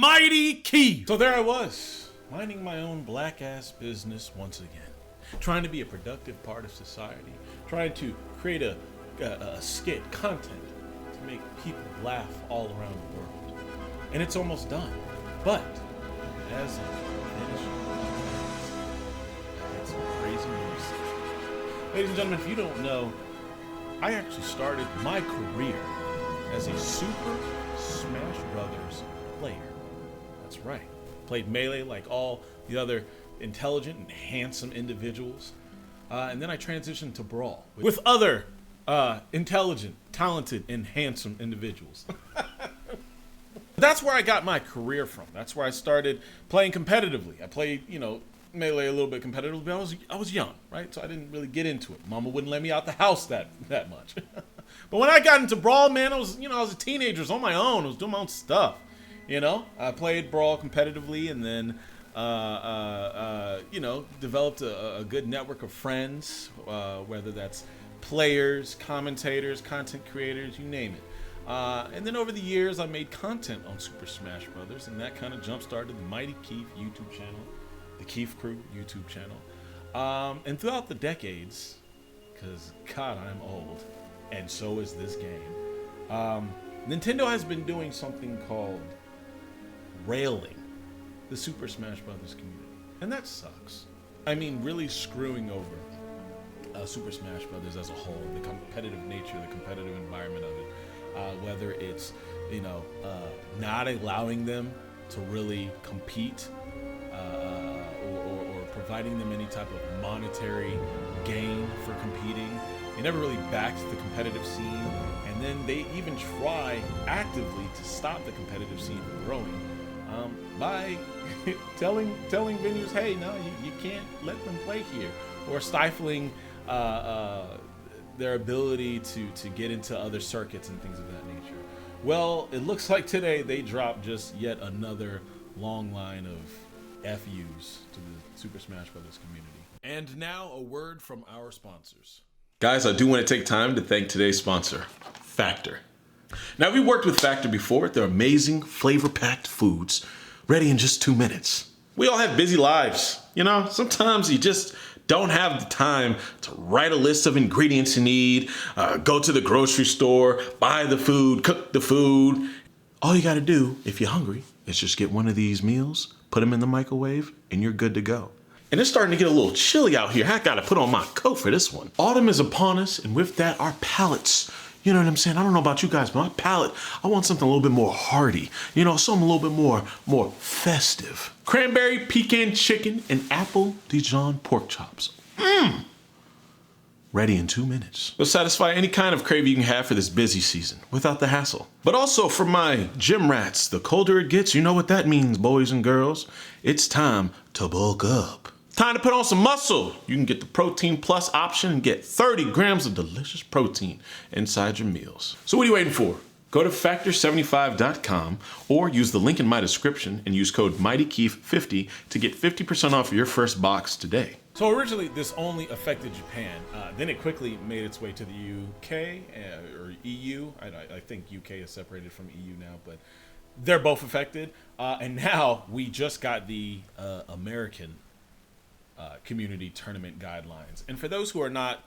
Mighty Keith. So there I was, minding my own black ass business once again, trying to be a productive part of society, trying to create a skit, content to make people laugh all around the world. And it's almost done. But as I'm finishing, I had some crazy news. Ladies and gentlemen, if you don't know, I actually started my career as a Super Smash Brothers player. That's right. Played Melee like all the other intelligent and handsome individuals. And then I transitioned to Brawl with other intelligent, talented, and handsome individuals. That's where I got my career from. That's where I started playing competitively. I played, Melee a little bit competitively, but I was young, right? So I didn't really get into it. Mama wouldn't let me out the house that much. But when I got into Brawl, man, I was a teenager. I was on my own. I was doing my own stuff. I played Brawl competitively, and then developed a good network of friends, whether that's players, commentators, content creators, you name it. And then over the years, I made content on Super Smash Brothers, and that kind of jump-started the Mighty Keith YouTube channel, the Keith Crew YouTube channel. And throughout the decades, because God, I'm old, and so is this game, Nintendo has been doing something called railing the Super Smash Brothers community. And that sucks. I mean, really screwing over Super Smash Brothers as a whole, the competitive nature, the competitive environment of it. Whether it's, not allowing them to really compete or providing them any type of monetary gain for competing. They never really backed the competitive scene. And then they even try actively to stop the competitive scene from growing by telling venues, hey, no, you can't let them play here, or stifling their ability to get into other circuits and things of that nature. Well, it looks like today they dropped just yet another long line of FUs to the Super Smash Brothers community. And now a word from our sponsors. Guys, I do want to take time to thank today's sponsor, Factor. Now, we've worked with Factor before. They're amazing, flavor-packed foods, ready in just 2 minutes. We all have busy lives. Sometimes you just don't have the time to write a list of ingredients you need, go to the grocery store, buy the food, cook the food. All you gotta do, if you're hungry, is just get one of these meals, put them in the microwave, and you're good to go. And it's starting to get a little chilly out here. I gotta put on my coat for this one. Autumn is upon us, and with that, our palates. You know what I'm saying? I don't know about you guys, but my palate, I want something a little bit more hearty. Something a little bit more festive. Cranberry pecan chicken and apple Dijon pork chops. Ready in 2 minutes. Will satisfy any kind of craving you can have for this busy season without the hassle. But also for my gym rats, the colder it gets, you know what that means, boys and girls. It's time to bulk up. Time to put on some muscle. You can get the Protein Plus option and get 30 grams of delicious protein inside your meals. So what are you waiting for? Go to factor75.com or use the link in my description and use code MightyKeith50 to get 50% off your first box today. So originally this only affected Japan. Then it quickly made its way to the UK or EU. I think UK is separated from EU now, but they're both affected. And now we just got the American community tournament guidelines. And for those who are not,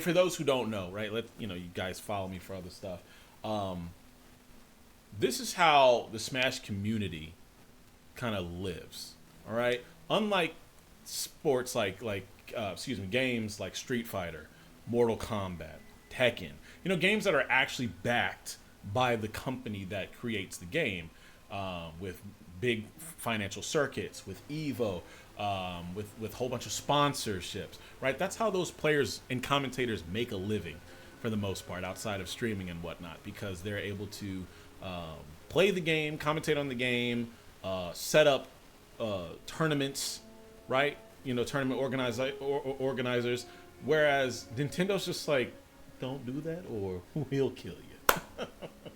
for those who don't know, right? You guys follow me for other stuff. This is how the Smash community kind of lives. All right. Unlike sports games like Street Fighter, Mortal Kombat, Tekken, games that are actually backed by the company that creates the game, with big financial circuits, with Evo, with a whole bunch of sponsorships, right? That's how those players and commentators make a living for the most part, outside of streaming and whatnot, because they're able to play the game, commentate on the game, set up tournaments, right? Tournament organizers, whereas Nintendo's just like, don't do that or we'll kill you.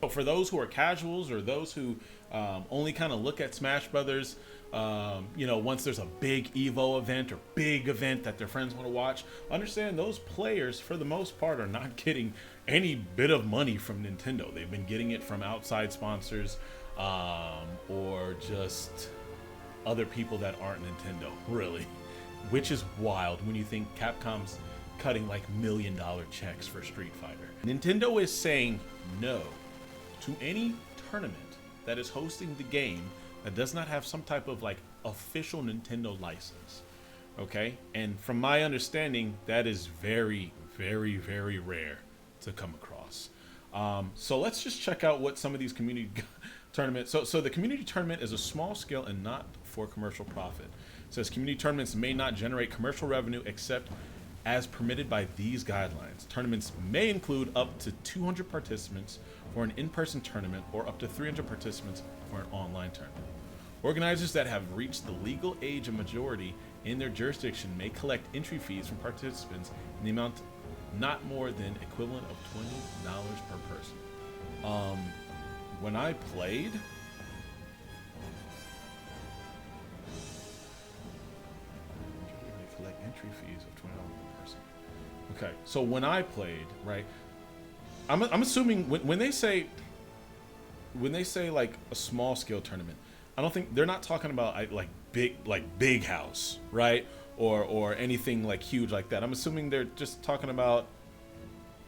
For those who are casuals or those who only kind of look at Smash Brothers, once there's a big Evo event or big event that their friends want to watch, understand those players, for the most part, are not getting any bit of money from Nintendo. They've been getting it from outside sponsors, or just other people that aren't Nintendo, really, which is wild when you think Capcom's cutting like $1 million checks for Street Fighter. Nintendo is saying no to any tournament that is hosting the game that does not have some type of like official Nintendo license. Okay, and from my understanding, that is very, very, very rare to come across. So let's just check out what some of these community tournaments. So the community tournament is a small scale and not for commercial profit. It says community tournaments may not generate commercial revenue except as permitted by these guidelines. Tournaments may include up to 200 participants for an in-person tournament or up to 300 participants for an online tournament. Organizers that have reached the legal age of majority in their jurisdiction may collect entry fees from participants in the amount not more than equivalent of $20 per person. When I played, they collect entry fees of $20 per person. Okay, so when I played, right, I'm assuming when they say like a small scale tournament, I don't think they're not talking about like big house, right? Or anything like huge like that. I'm assuming they're just talking about,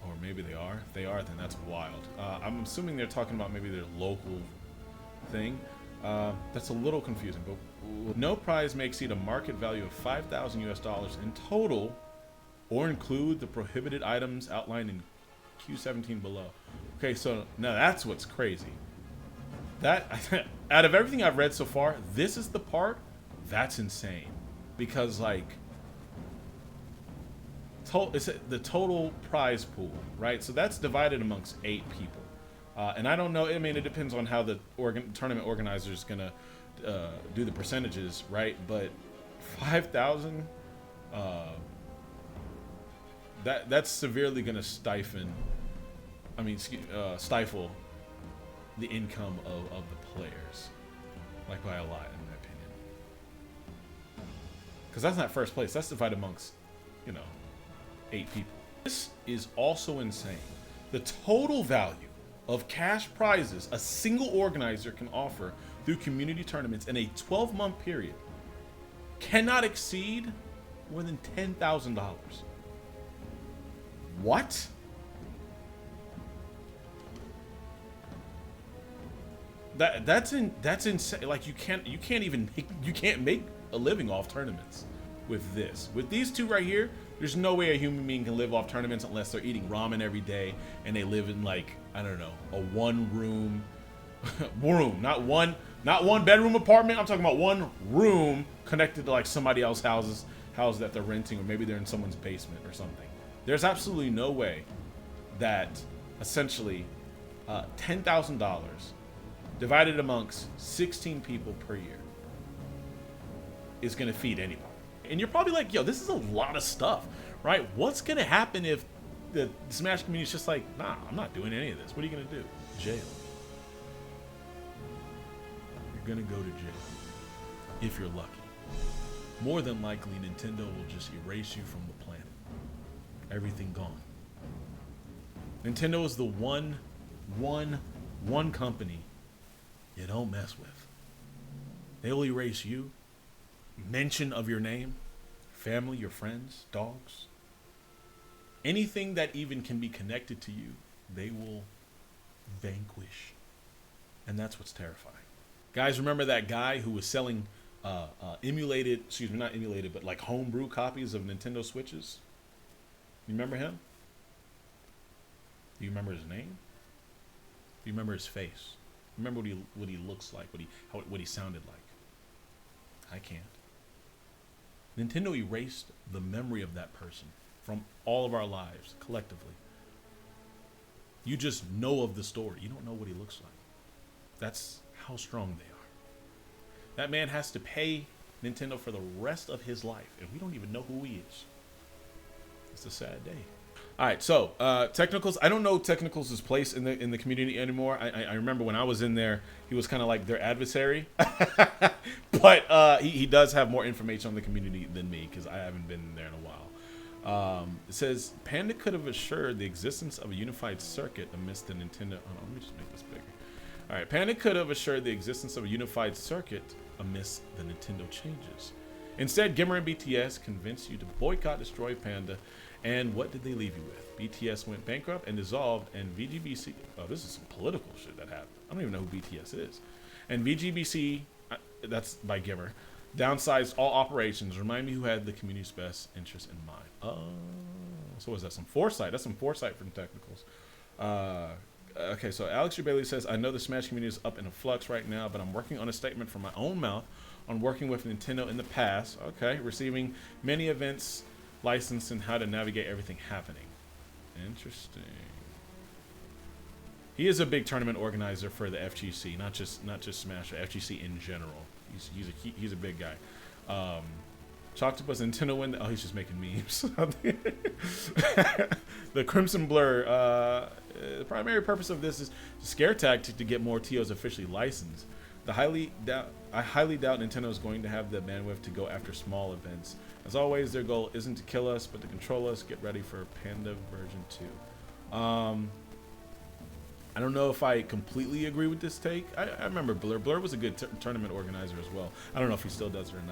or maybe they are. If they are, then that's wild. I'm assuming they're talking about maybe their local thing. That's a little confusing, but no prize may exceed a market value of $5,000 in total, or include the prohibited items outlined in Q17 below. Okay, so now that's what's crazy. That out of everything I've read so far, this is the part that's insane, because like it's the total prize pool, right? So that's divided amongst 8 people, and I don't know. I mean, it depends on how the tournament organizer is gonna do the percentages, right? But 5,000, that's severely gonna stifle the income of the players, like by a lot, in my opinion. Because that's not first place. That's divided amongst, 8 people. This is also insane. The total value of cash prizes a single organizer can offer through community tournaments in a 12-month period cannot exceed more than $10,000. What? That's insane. Like you can't make a living off tournaments with this. With these two right here, there's no way a human being can live off tournaments unless they're eating ramen every day and they live in like, I don't know, a one room, not one bedroom apartment. I'm talking about one room connected to like somebody else's house that they're renting, or maybe they're in someone's basement or something. There's absolutely no way that essentially $10,000 divided amongst 16 people per year is going to feed anybody. And you're probably like, yo, this is a lot of stuff, right? What's going to happen if the Smash community is just like, nah, I'm not doing any of this. What are you going to do? Jail. You're going to go to jail if you're lucky. More than likely, Nintendo will just erase you from the planet. Everything gone. Nintendo is the one company you don't mess with. They will erase you, mention of your name, family, your friends, dogs. Anything that even can be connected to you, they will vanquish. And that's what's terrifying. Guys, remember that guy who was selling not emulated, but like homebrew copies of Nintendo Switches? You remember him? Do you remember his name? Do you remember his face? Remember what he looks like, what he sounded like? I can't. Nintendo erased the memory of that person from all of our lives collectively. You just know of the story. You don't know what he looks like. That's how strong they are. That man has to pay Nintendo for the rest of his life, and we don't even know who he is. It's a sad day. All right, so Technicals. I don't know Technicals' place in the community anymore. I remember when I was in there, he was kind of like their adversary. But he does have more information on the community than me, because I haven't been there in a while. It says, Panda could have assured the existence of a unified circuit amidst the Nintendo... Oh, let me just make this bigger. All right, Panda could have assured the existence of a unified circuit amidst the Nintendo changes. Instead, Gimmer and BTS convinced you to boycott, destroy Panda, and what did they leave you with? BTS went bankrupt and dissolved, and VGBC. Oh, this is some political shit that happened. I don't even know who BTS is. And VGBC, that's by Gimmer, downsized all operations. Remind me who had the community's best interest in mind. Oh, so was that some foresight? That's some foresight from technicals. Okay, so Alex Bailey says, I know the Smash community is up in a flux right now, but I'm working on a statement from my own mouth on working with Nintendo in the past. Okay, receiving many events licensed and how to navigate everything happening. Interesting. He is a big tournament organizer for the FGC, not just Smash, FGC in general. He's a big guy. Octopus Nintendo win. Oh, he's just making memes. The Crimson Blur. The primary purpose of this is a scare tactic to get more TOs officially licensed. I highly doubt Nintendo is going to have the bandwidth to go after small events. As always, their goal isn't to kill us, but to control us. Get ready for Panda version 2. I don't know if I completely agree with this take. I remember Blur. Blur was a good tournament organizer as well. I don't know if he still does it or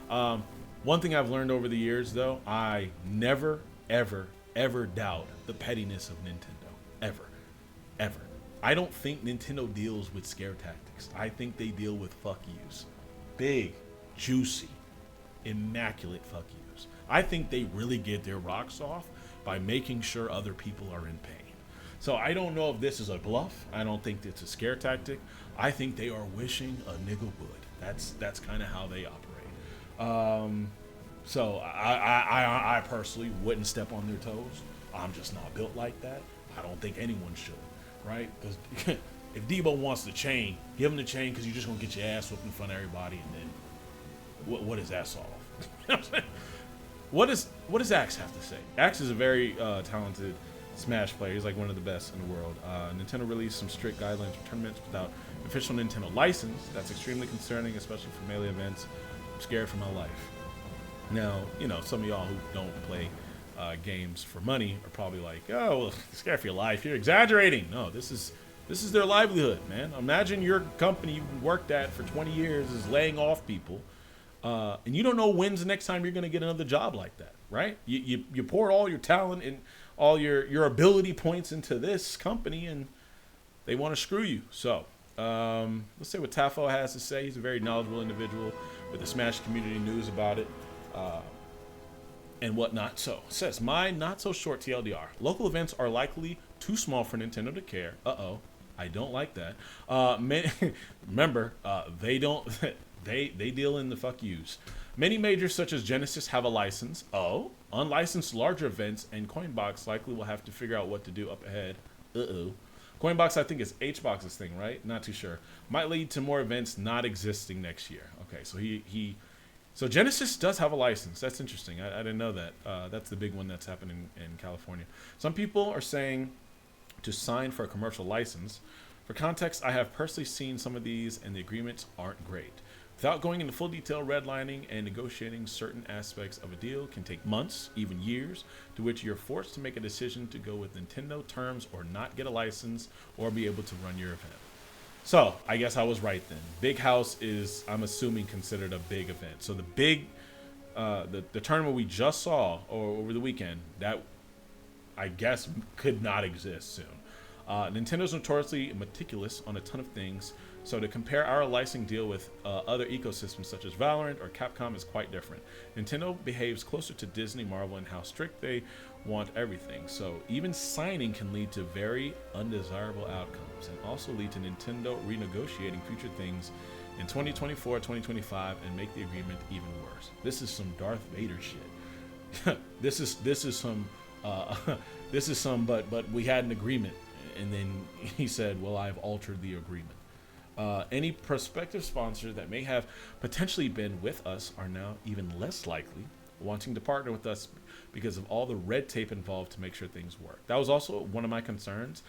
not. One thing I've learned over the years, though, I never, ever, ever doubt the pettiness of Nintendo. Ever. I don't think Nintendo deals with scare tactics. I think they deal with fuck yous. Big, juicy, immaculate fuck yous. I think they really get their rocks off by making sure other people are in pain. So I don't know if this is a bluff. I don't think it's a scare tactic. I think they are wishing a nigga would. That's kind of how they operate. So I personally wouldn't step on their toes. I'm just not built like that. I don't think anyone should, right? Because if Debo wants the chain, give him the chain because you're just going to get your ass whooped in front of everybody. And then what does that solve? You know what I'm saying? What does Axe have to say? Axe is a very talented Smash player. He's like one of the best in the world. Nintendo released some strict guidelines for tournaments without official Nintendo license. That's extremely concerning, especially for Melee events. I'm scared for my life. Now, you know, some of y'all who don't play games for money are probably like, oh, well, scared for your life. You're exaggerating. No, this is their livelihood, man. Imagine your company you've worked at for 20 years is laying off people, and you don't know when's the next time you're going to get another job like that, right? You pour all your talent and all your ability points into this company, and they want to screw you. So let's see what Tafo has to say. He's a very knowledgeable individual with the Smash community news about it. And whatnot. So it says, my not so short TLDR. Local events are likely too small for Nintendo to care. I don't like that. Remember, they don't. they deal in the fuck yous. Many majors such as Genesis have a license. Unlicensed larger events and Coinbox likely will have to figure out what to do up ahead. Coinbox, I think, is HBox's thing, right? Not too sure. Might lead to more events not existing next year. Okay, so So Genesis does have a license. That's interesting. I didn't know that. That's the big one that's happening in California. Some people are saying to sign for a commercial license. For context, I have personally seen some of these, and the agreements aren't great. Without going into full detail, redlining and negotiating certain aspects of a deal can take months, even years, to which you're forced to make a decision to go with Nintendo terms or not get a license or be able to run your event. So I guess I was right then. Big House is, I'm assuming, considered a big event. So the big, the tournament we just saw over the weekend, that I guess could not exist soon. Nintendo's notoriously meticulous on a ton of things. So to compare our licensing deal with other ecosystems such as Valorant or Capcom is quite different. Nintendo behaves closer to Disney, Marvel, and how strict they want everything. So even signing can lead to very undesirable outcomes and also lead to Nintendo renegotiating future things in 2024, 2025 and make the agreement even worse. This is some Darth Vader shit. this is some but we had an agreement, and then he said, well, I've altered the agreement. Any prospective sponsors that may have potentially been with us are now even less likely wanting to partner with us because of all the red tape involved to make sure things work. That was also one of my concerns.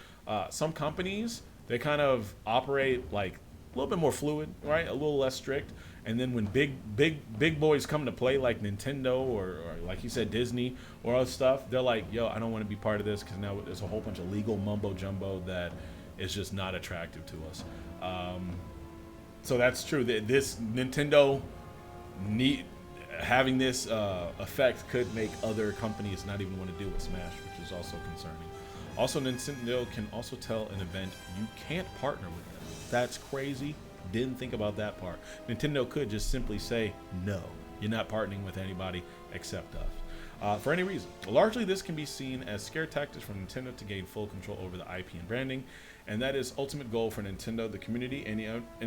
Some companies, they kind of operate like a little bit more fluid, right? A little less strict. And then when big boys come to play like Nintendo or like you said, Disney or other stuff, they're like, yo, I don't want to be part of this because now there's a whole bunch of legal mumbo jumbo that is just not attractive to us. So that's true. This Nintendo having this effect could make other companies not even want to deal with Smash, which is also concerning. Also, Nintendo can also tell an event you can't partner with them. That's crazy. Didn't think about that part. Nintendo could just simply say, no, you're not partnering with anybody except us. For any reason. Largely, this can be seen as scare tactics from Nintendo to gain full control over the IP and branding, and that is ultimate goal for Nintendo. The community, any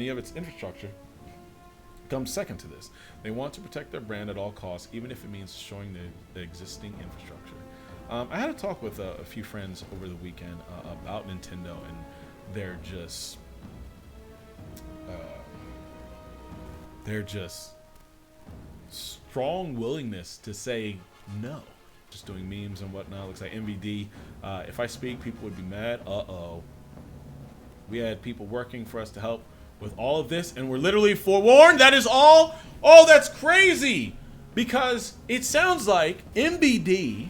of its infrastructure, comes second to this. They want to protect their brand at all costs, even if it means destroying the existing infrastructure. I had a talk with a few friends over the weekend about Nintendo, and they're just strong willingness to say no. Just doing memes and whatnot. Looks like MVD. If I speak, people would be mad. We had people working for us to help with all of this, and we're literally forewarned. That is all. Oh, that's crazy. Because it sounds like MBD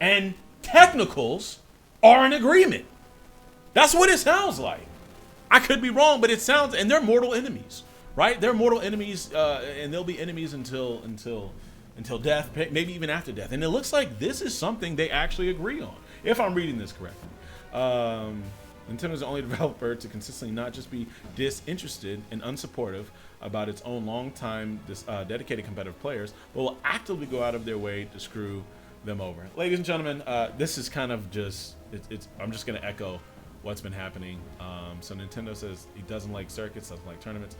and Technicals are in agreement. That's what it sounds like. I could be wrong, but it sounds, and they're mortal enemies, right? They're mortal enemies, and they'll be enemies until death, maybe even after death. And it looks like this is something they actually agree on, if I'm reading this correctly. Nintendo's the only developer to consistently not just be disinterested and unsupportive about its own long-time dedicated competitive players, but will actively go out of their way to screw them over. Ladies and gentlemen, this is kind of just, I'm just going to echo what's been happening. So Nintendo says he doesn't like circuits, doesn't like tournaments.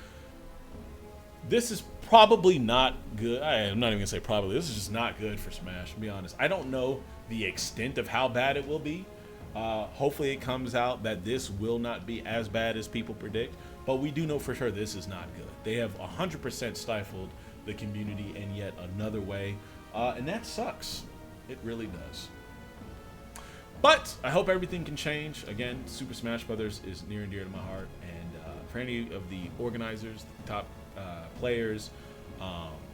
This is probably not good. I'm not even going to say probably. This is just not good for Smash, to be honest. I don't know the extent of how bad it will be. Hopefully it comes out that this will not be as bad as people predict, but we do know for sure this is not good. They have 100% stifled the community in yet another way, and that sucks. It really does. But I hope everything can change. Again, Super Smash Brothers is near and dear to my heart, and for any of the organizers, the top players,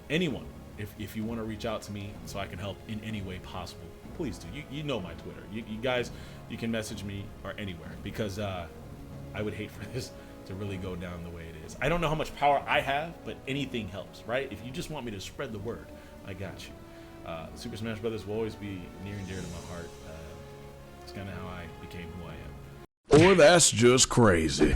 anyone, if you want to reach out to me so I can help in any way possible, please do. You know my Twitter. You guys, you can message me or anywhere, because I would hate for this to really go down the way it is. I don't know how much power I have, but anything helps, right? If you just want me to spread the word, I got you. Super Smash Brothers will always be near and dear to my heart. It's kind of how I became who I am. Or that's just crazy.